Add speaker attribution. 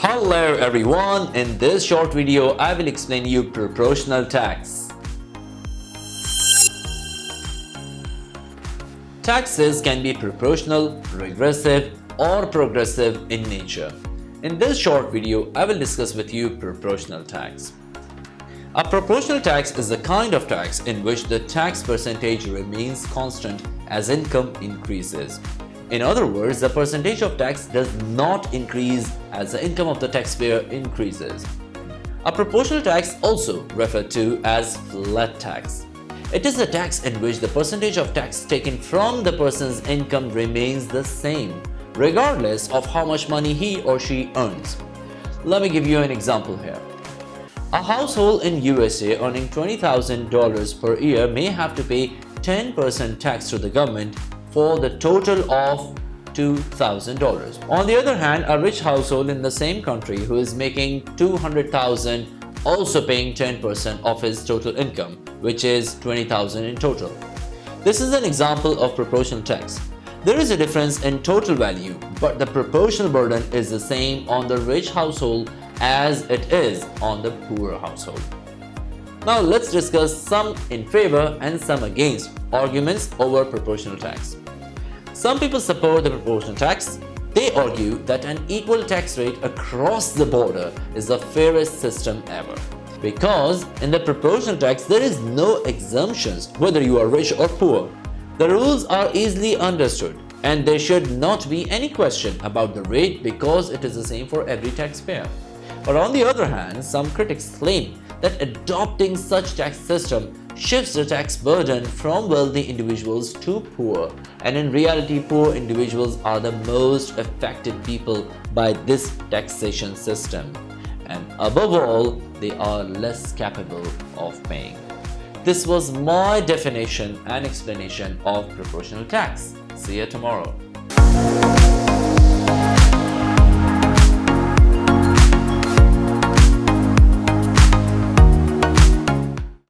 Speaker 1: Hello everyone, in this short video I will explain you proportional tax. Taxes can be proportional, regressive or progressive in nature. In this short video I will discuss with you proportional tax. A proportional tax is a kind of tax in which the tax percentage remains constant as income increases. In other words, the percentage of tax does not increase as the income of the taxpayer increases. A proportional tax, also referred to as flat tax. It is a tax in which the percentage of tax taken from the person's income remains the same, regardless of how much money he or she earns. Let me give you an example here. A household in USA earning $20,000 per year may have to pay 10% tax to the government for the total of $2,000. On the other hand, a rich household in the same country who is making $200,000 also paying 10% of his total income, which is $20,000 in total. This is an example of proportional tax. There is a difference in total value, but the proportional burden is the same on the rich household as it is on the poor household. Now let's discuss some in favor and some against arguments over proportional tax. Some people support the proportional tax. They argue that an equal tax rate across the border is the fairest system ever. Because in the proportional tax there is no exemptions whether you are rich or poor. The rules are easily understood and there should not be any question about the rate because it is the same for every taxpayer. But on the other hand, some critics claim that adopting such tax system shifts the tax burden from wealthy individuals to poor, and in reality poor individuals are the most affected people by this taxation system, and above all they are less capable of paying. This was my definition and explanation of proportional tax. See you tomorrow.